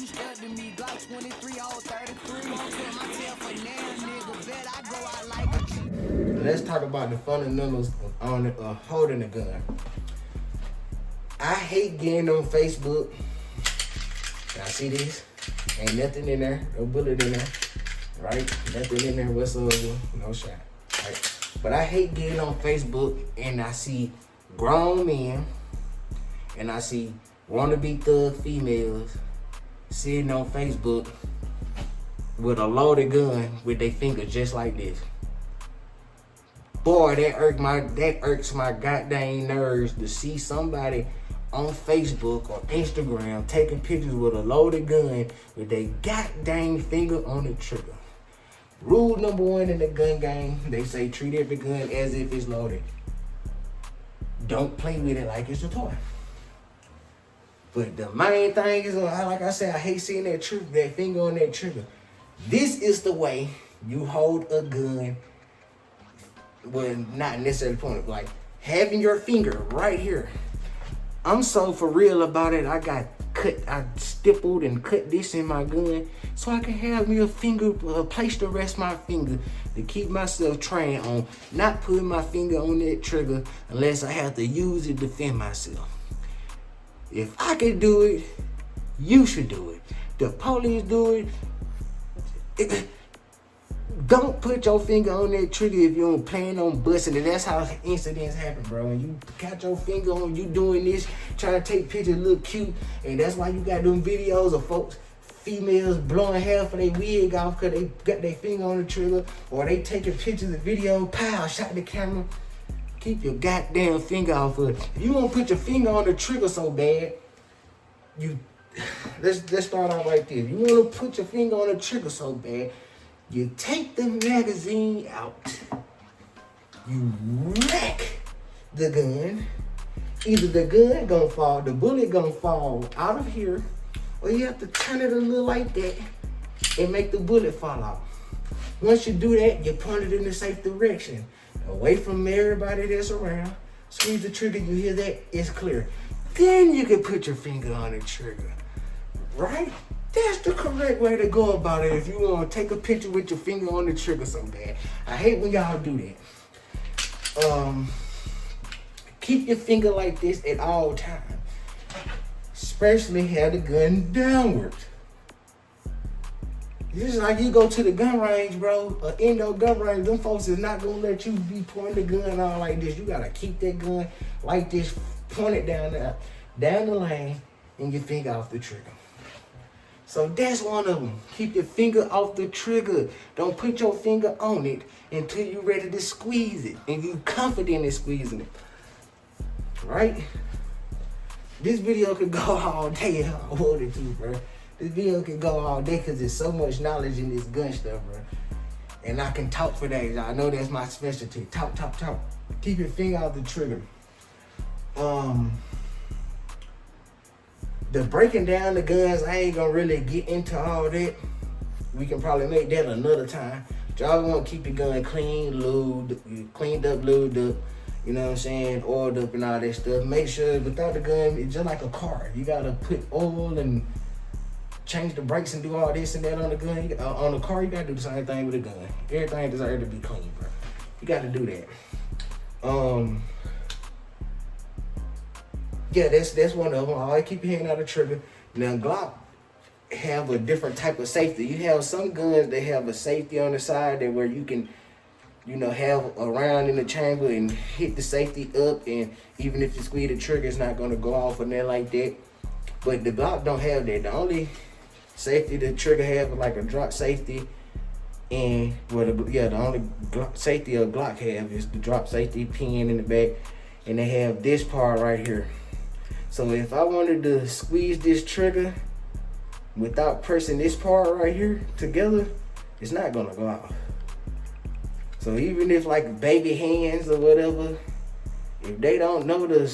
step to me, Glock 23, all 33. Won't put my tail for now, nigga. Bet I go out like a G. Let's talk about the fundamentals on holding a gun. I hate getting on Facebook. Y'all see this? Ain't nothing in there, no bullet in there, right? Nothing in there whatsoever, no shot, right? But I hate getting on Facebook and I see grown men and I see wannabe thug females sitting on Facebook with a loaded gun with their finger just like this. Boy, that irks my goddamn nerves to see somebody on Facebook or Instagram taking pictures with a loaded gun with their goddamn finger on the trigger. Rule number 1 in the gun game, they say treat every gun as if it's loaded. Don't play with it like it's a toy. But the main thing is, like I said, I hate seeing that finger on that trigger. This is the way you hold a gun. Well, not necessarily pointed, like having your finger right here. I'm so for real about it. I stippled and cut this in my gun so I can have me a finger, a place to rest my finger to keep myself trained on not putting my finger on that trigger unless I have to use it to defend myself. If I can do it, you should do it. The police do it. Don't put your finger on that trigger if you don't plan on busting it. That's how incidents happen, bro. When you got your finger on, you doing this, trying to take pictures, look cute, and that's why you got them videos of folks, females blowing half of their wig off because they got their finger on the trigger, or they taking pictures of video, pow, shot the camera. Keep your goddamn finger off of it. If you want to put your finger on the trigger so bad, let's start out right there. If you want to put your finger on the trigger so bad, you take the magazine out, you rack the gun. Either the gun gonna fall, the bullet gonna fall out of here, or you have to turn it a little like that and make the bullet fall out. Once you do that, you point it in the safe direction, away from everybody that's around. Squeeze the trigger, you hear that, it's clear. Then you can put your finger on the trigger, right? That's the correct way to go about it if you want to take a picture with your finger on the trigger so bad. I hate when y'all do that. Keep your finger like this at all times. Especially have the gun downwards. This is like you go to the gun range, bro. An indoor gun range, them folks is not going to let you be pointing the gun out like this. You got to keep that gun like this, point it down the lane, and your finger off the trigger. So that's one of them. Keep your finger off the trigger. Don't put your finger on it until you're ready to squeeze it and you confident in squeezing it. Right? This video could go all day if I wanted to, bro. This video could go all day because there's so much knowledge in this gun stuff, bro. And I can talk for days. I know that's my specialty. Talk. Keep your finger off the trigger. The breaking down the guns, I ain't gonna really get into all that. We can probably make that another time. Y'all want to keep your gun cleaned up, lubed up, you know what I'm saying, oiled up and all that stuff. Make sure without the gun, it's just like a car. You gotta put oil and change the brakes and do all this and that on the gun. On the car, you gotta do the same thing with the gun. Everything deserves to be clean, bro. You gotta do that. Yeah, that's one of them. Always keep your hand out of the trigger. Now, Glock have a different type of safety. You have some guns that have a safety on the side that where you can, have a round in the chamber and hit the safety up, and even if you squeeze the trigger, it's not gonna go off or nothing like that. But the Glock don't have that. The only safety the trigger have is like a drop safety, and the only safety a Glock have is the drop safety pin in the back, and they have this part right here. So if I wanted to squeeze this trigger without pressing this part right here together, it's not gonna go off. So even if like baby hands or whatever, if they don't know to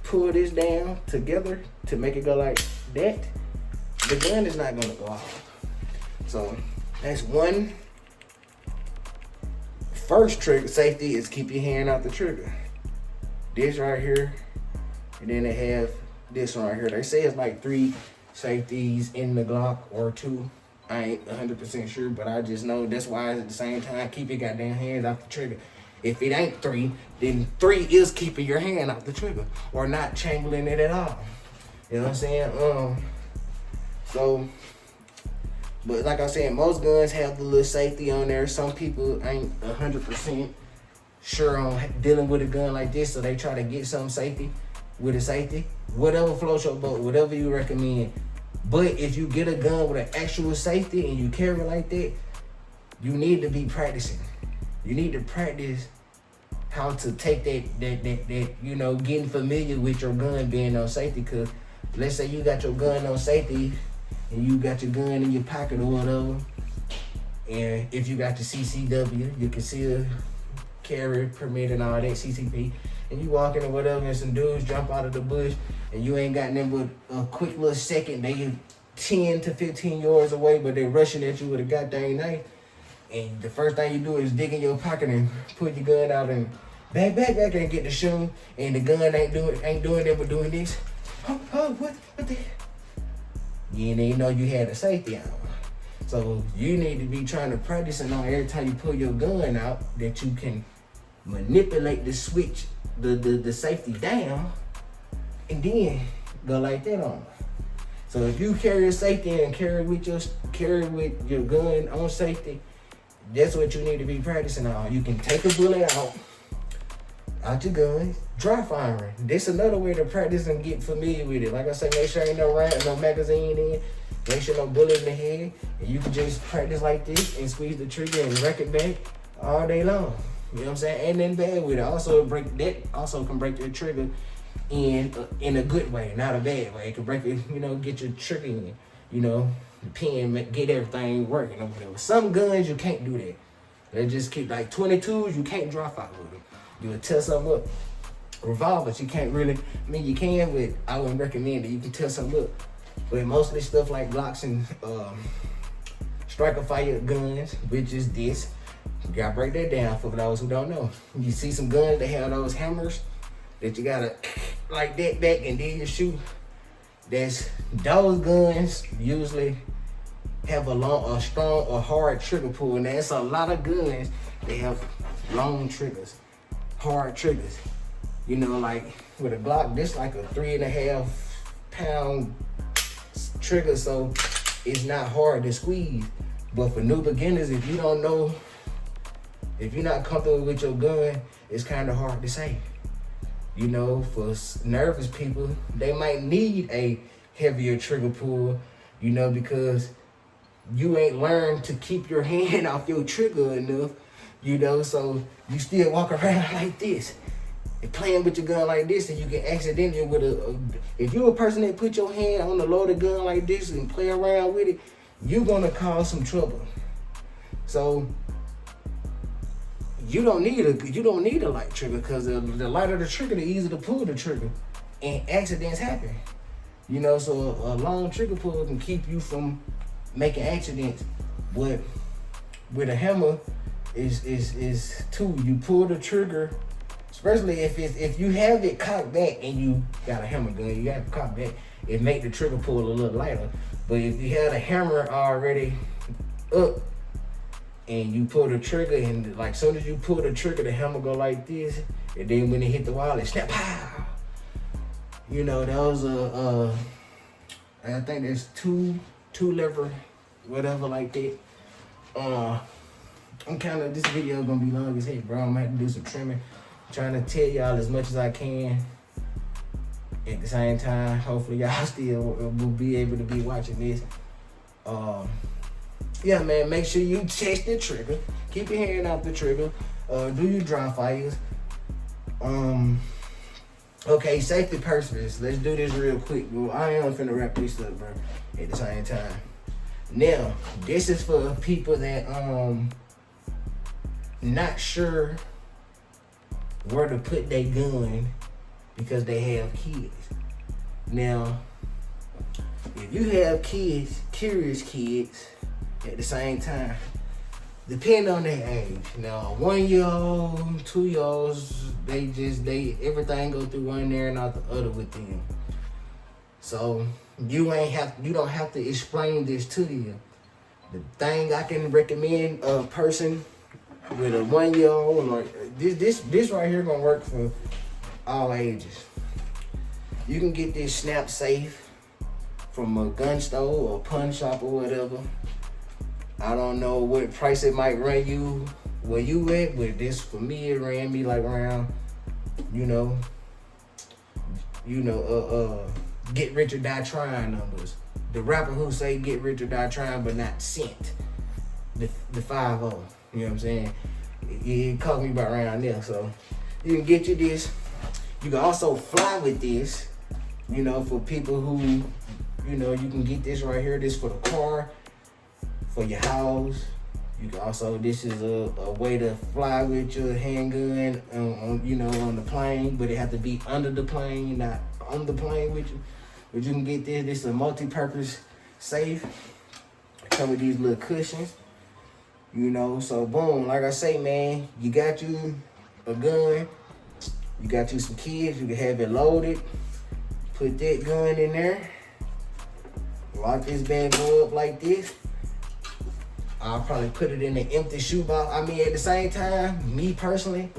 pull this down together to make it go like that, the gun is not gonna go off. So that's one. First trigger safety is keep your hand out the trigger. This right here, and then they have this one right here. They say it's like 3 safeties in the Glock or 2. I ain't 100% sure, but I just know that's why at the same time, keep your goddamn hands off the trigger. If it ain't 3, then 3 is keeping your hand off the trigger or not chambering it at all. You know what I'm saying? So, but like I said, most guns have the little safety on there. Some people ain't 100% sure on dealing with a gun like this, so they try to get some safety with a safety. Whatever floats your boat, whatever you recommend. But if you get a gun with an actual safety and you carry it like that, you need to be practicing. You need to practice how to take that you know, getting familiar with your gun being on safety. Cause let's say you got your gun on safety and you got your gun in your pocket or whatever, and if you got the CCW, you can see carry permit and all that, CCP, and you walk in or whatever and some dudes jump out of the bush and you ain't got nothing but a quick little second, they 10 to 15 yards away, but they rushing at you with a goddamn knife. And the first thing you do is dig in your pocket and put your gun out and back and get the shooting. And the gun ain't doing it but doing this. What the? You didn't even know you had a safety on. So you need to be trying to practice and know every time you pull your gun out that you can manipulate the switch, the safety down, and then go like that on. So if you carry a safety and carry with your gun on safety, that's what you need to be practicing on. You can take a bullet out your gun, dry firing. This another way to practice and get familiar with it. Like I said, make sure ain't no round, no magazine in, make sure no bullet in the head, and you can just practice like this and squeeze the trigger and rack it back all day long. You know what I'm saying? Ain't nothing bad with it. Also can break the trigger in a good way, not a bad way. It can break it, you know, get your trigger in, you know, the pin, get everything working or whatever. Some guns you can't do that. They just keep like 22s, you can't draw fire with them. You would tear something up. Revolvers, you can't really, I mean you can, but I wouldn't recommend it. You can tear something up. But mostly stuff like Glocks and striker fire guns, which is this. You gotta break that down for those who don't know. You see some guns, they have those hammers that you gotta like that back and then you shoot. Those guns usually have a strong or hard trigger pull, and there's a lot of guns they have long triggers, hard triggers. You know, like with a Glock, this like a 3.5 pound trigger, so it's not hard to squeeze. But for new beginners, if you don't know, if you're not comfortable with your gun, it's kind of hard to say. You know, for nervous people, they might need a heavier trigger pull, you know, because you ain't learned to keep your hand off your trigger enough, you know, so you still walk around like this and playing with your gun like this, and you can accidentally if you're a person that put your hand on a loaded gun like this and play around with it, you're gonna cause some trouble. So you don't need a light trigger, because the lighter the trigger, the easier to pull the trigger, and accidents happen. You know, so a long trigger pull can keep you from making accidents. But with a hammer, is two. You pull the trigger, especially if you have it cocked back and you got a hammer gun, you have it cocked back, it make the trigger pull a little lighter. But if you had a hammer already up, and you pull the trigger, and like soon as you pull the trigger, the hammer go like this, and then when it hit the wall, it snap, pow. You know, that was I think there's two lever, whatever like that. This video gonna be long as heck, bro. I'm gonna have to do some trimming. I'm trying to tell y'all as much as I can. At the same time, hopefully y'all still will be able to be watching this. Yeah, man, make sure you test the trigger. Keep your hand off the trigger. Do your dry fires. Okay, safety purposes. Let's do this real quick. Well, I am finna wrap this up, bro, at the same time. Now, this is for people that not sure where to put their gun because they have kids. Now, if you have kids, curious kids, at the same time, depending on their age. Now, 1-year-old, 2-year-olds, they everything go through one ear and out the other with them. So You don't have to explain this to them. The thing I can recommend a person with a 1-year-old, or this right here gonna work for all ages. You can get this Snap Safe from a gun store or pawn shop or whatever. I don't know what price it might run you where you at, but this for me, it ran me like around, Get Rich or Die Trying numbers. The rapper who say Get Rich or Die Trying but not Cent. The 5-0. You know what I'm saying? It caught me about around there. So you can get you this. You can also fly with this. For people who, you can get this right here. This for the car, for your house. You can also, this is a way to fly with your handgun on the plane, but it have to be under the plane, not on the plane with you. But you can get this. This is a multi-purpose safe. Come with these little cushions. So boom, like I say, man, you got you a gun. You got you some kids. You can have it loaded. Put that gun in there. Lock this bad boy up like this. I'll probably put it in an empty shoebox. I mean, at the same time, me personally,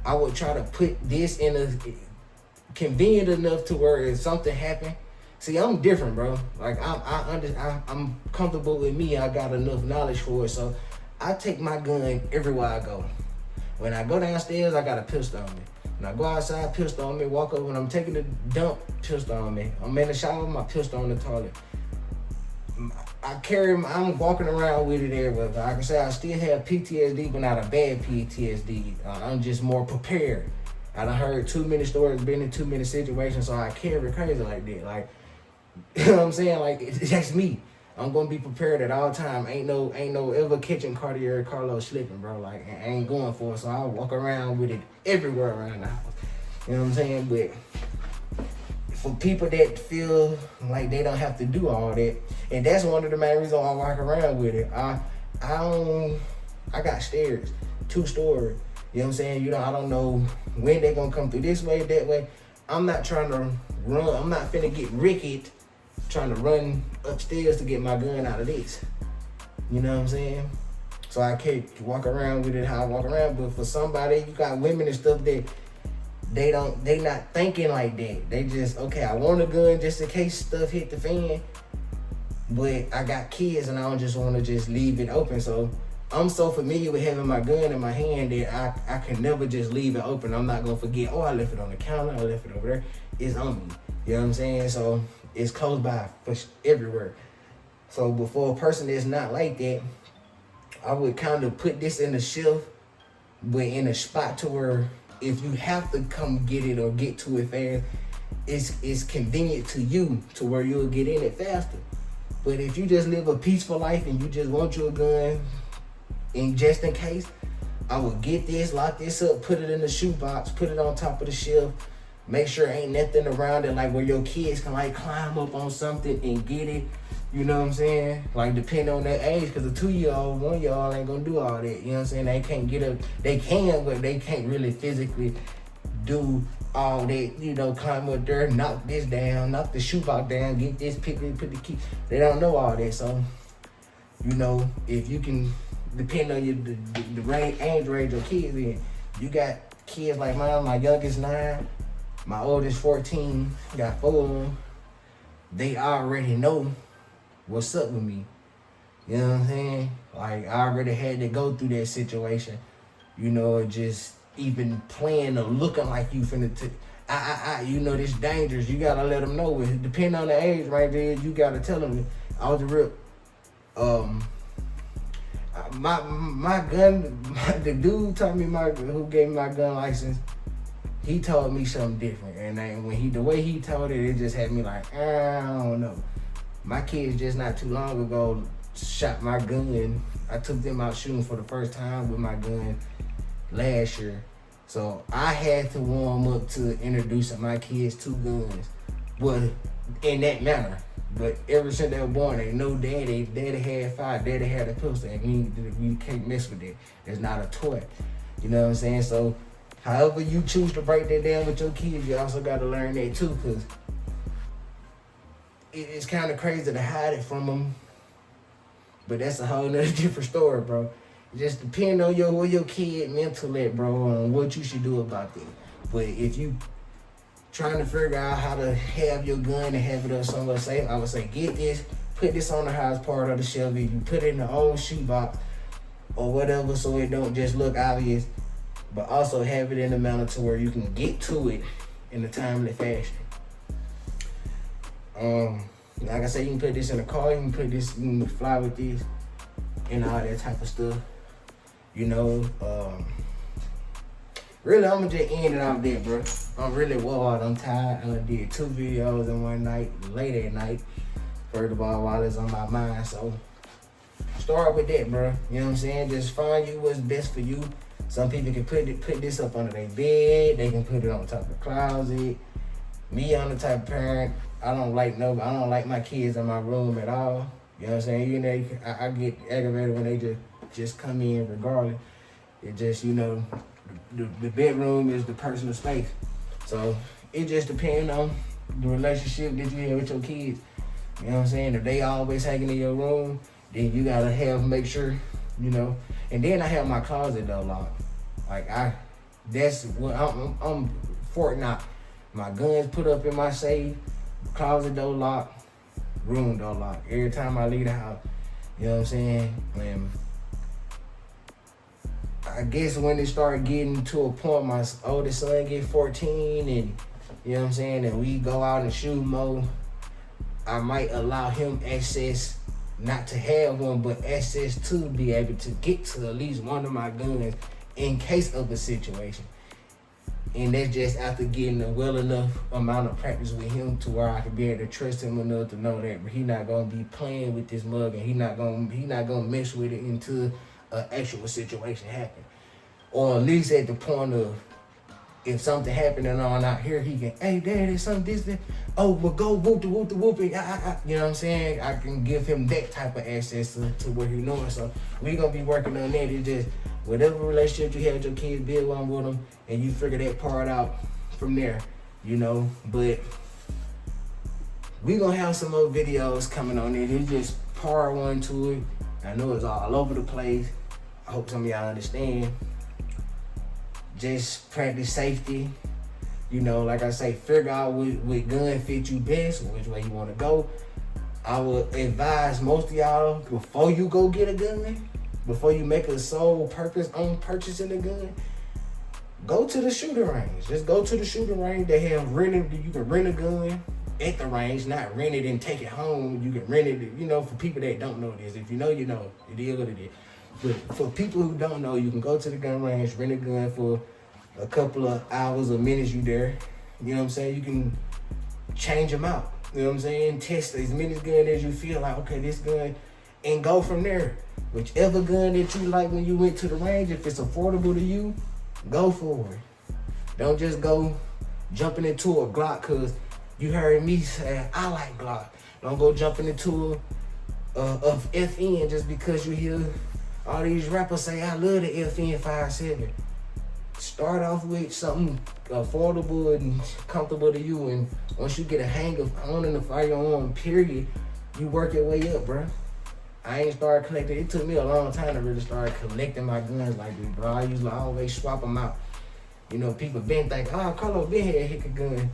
I would try to put this in a convenient enough to where if something happen. See, I'm different, bro. Like I'm comfortable with me. I got enough knowledge for it, so I take my gun everywhere I go. When I go downstairs, I got a pistol on me. When I go outside, pistol on me. Walk up when I'm taking the dump, pistol on me. I'm in the shower, my pistol on the toilet. I'm walking around with it everywhere. But I can say I still have PTSD, but not a bad PTSD. I'm just more prepared. I done heard too many stories, been in too many situations, so I carry crazy like that. Like, you know what I'm saying? Like, that's me. I'm gonna be prepared at all time. Ain't no ever catching Carlos slipping, bro. Like, I ain't going for it. So I walk around with it everywhere around the house. You know what I'm saying? But for people that feel like they don't have to do all that, and that's one of the main reasons I walk around with it. I got stairs, 2-story. You know what I'm saying? I don't know when they gonna come through this way, that way. I'm not trying to run. I'm not finna get ricked trying to run upstairs to get my gun out of this. You know what I'm saying? So I can't walk around with it how I walk around. But for somebody, you got women and stuff that they not thinking like that. They just, okay, I want a gun just in case stuff hit the fan. But I got kids and I don't just want to just leave it open. So I'm so familiar with having my gun in my hand that I can never just leave it open. I'm not going to forget, I left it on the counter, I left it over there. It's on me. You know what I'm saying? So it's close by for everywhere. So before a person that's not like that, I would kind of put this in the shelf, but in a spot to where if you have to come get it or get to it fast, it's convenient to you to where you'll get in it faster. But if you just live a peaceful life and you just want your gun, and just in case, I would get this, lock this up, put it in the shoebox, put it on top of the shelf, make sure ain't nothing around it, like where your kids can like climb up on something and get it. You know what I'm saying? Like, depending on their age, because a 2-year-old, 1-year-old ain't gonna do all that. You know what I'm saying? They can't get up. They can, but they can't really physically do all that, climb up there, knock this down, knock the shoebox down, get this, pick it, put the key. They don't know all that. So, if you can, depend on the age range of kids in. You got kids like mine, my youngest 9, my oldest 14, got 4 of them. They already know what's up with me. You know what I'm saying? Like, I already had to go through that situation. Just even playing or looking like you finna this dangerous. You gotta let them know. Depending on the age right there, you gotta tell them. I was the real, my gun, the dude taught me who gave me my gun license, he told me something different. And then the way he told it, it just had me like, I don't know. My kids just not too long ago shot my gun. I took them out shooting for the first time with my gun last year. So I had to warm up to introducing my kids to guns. But in that manner. But ever since they were born, they know daddy had fire, daddy had a pistol, and we can't mess with that. It's not a toy. You know what I'm saying? So however you choose to break that down with your kids, you also got to learn that too, because it's kind of crazy to hide it from them. But that's a whole nother different story, bro. It just depends on your kid mental at, bro, on what you should do about that. But if you trying to figure out how to have your gun and have it up somewhere safe, I would say get this, put this on the highest part of the shelf. If you put it in the old shoebox or whatever, so it don't just look obvious, but also have it in a manner to where you can get to it in a timely fashion. Like I said, you can put this in a car, you can fly with this, and all that type of stuff. You know, really, I'm gonna just end it off there, bro. I'm really wild. I'm tired. I did 2 videos in one night, late at night. First of all, while it's on my mind, so start with that, bro. You know what I'm saying? Just find you what's best for you. Some people can put this up under their bed. They can put it on top of the closet. Me, I'm the type of parent. I don't like my kids in my room at all. You know what I'm saying? You know, I get aggravated when they just come in regardless. It just, you know, the bedroom is the personal space. So it just depends on the relationship that you have with your kids. You know what I'm saying? If they always hanging in your room, then you gotta make sure, you know. And then I have my closet door locked. Like that's what I'm Fort Knox. My guns put up in my safe, closet door locked, room door locked. Every time I leave the house, you know what I'm saying? And I guess when it started getting to a point, my oldest son get 14, and you know what I'm saying, and we go out and shoot more, I might allow him access, not to have one, but access to be able to get to at least one of my guns in case of a situation. And that's just after getting a well enough amount of practice with him to where I can be able to trust him enough to know that he not gonna be playing with this mug, and he not gonna mess with it until an actual situation happen. Or at least at the point of, if something happening on out here, he can, hey, Dad, there's something this, that. Oh, but go whoop the whoop. You know what I'm saying? I can give him that type of access to what he knowing. So we gonna be working on that. It's just whatever relationship you have with your kids, build one with them, and you figure that part out from there, you know. But we gonna have some more videos coming on it. It's just part 1 to it. I know it's all over the place. I hope some of y'all understand. Just practice safety. You know, like I say, figure out what gun fit you best, which way you want to go. I would advise most of y'all, before you go get a gun, before you make a sole purpose on purchasing a gun, go to the shooting range. Just go to the shooting range. They have you can rent a gun at the range, not rent it and take it home. You can rent it, you know, for people that don't know this. If you know, you know. It is what it is. But for people who don't know, you can go to the gun range, rent a gun for a couple of hours or minutes you there. You know what I'm saying? You can change them out. You know what I'm saying? Test as many guns as you feel like, okay, this gun, and go from there. Whichever gun that you like when you went to the range, if it's affordable to you, go for it. Don't just go jumping into a Glock because you heard me say, I like Glock. Don't go jumping into a FN just because you hear all these rappers say, I love the FN 5.7. Start off with something affordable and comfortable to you, and once you get a hang of owning a firearm, period, you work your way up, bro. I ain't started collecting. It took me a long time to really start collecting my guns like this, bro. I usually always swap them out. You know, people been thinking, oh, Carlos been here, hit a gun.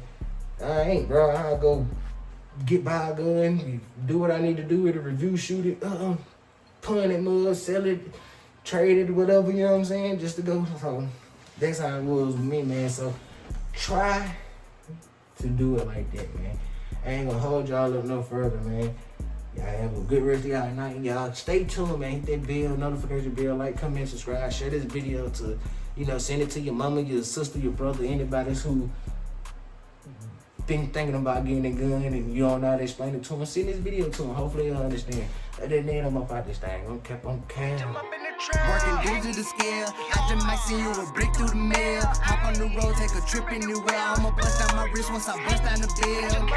I ain't, bro. I'll go get by a gun, do what I need to do with it, review, shoot it, pun it, mud, sell it, trade it, whatever, you know what I'm saying? Just to go. So that's how it was with me, man. So try to do it like that, man. I ain't gonna hold y'all up no further, man. Y'all have a good rest of y'all night. Y'all stay tuned, man. Hit that bell, notification bell, like, comment, subscribe, share this video to, you know, send it to your mama, your sister, your brother, anybody who been thinking about getting a gun and you don't know how to explain it to them. Send this video to them. Hopefully they'll understand. Other than that, I'm up out this thing. I'm calm. Working due to the scale. I just might send you a brick through the mail. Hop on the road, take a trip anywhere. I'ma bust down my wrist once I bust down the bill.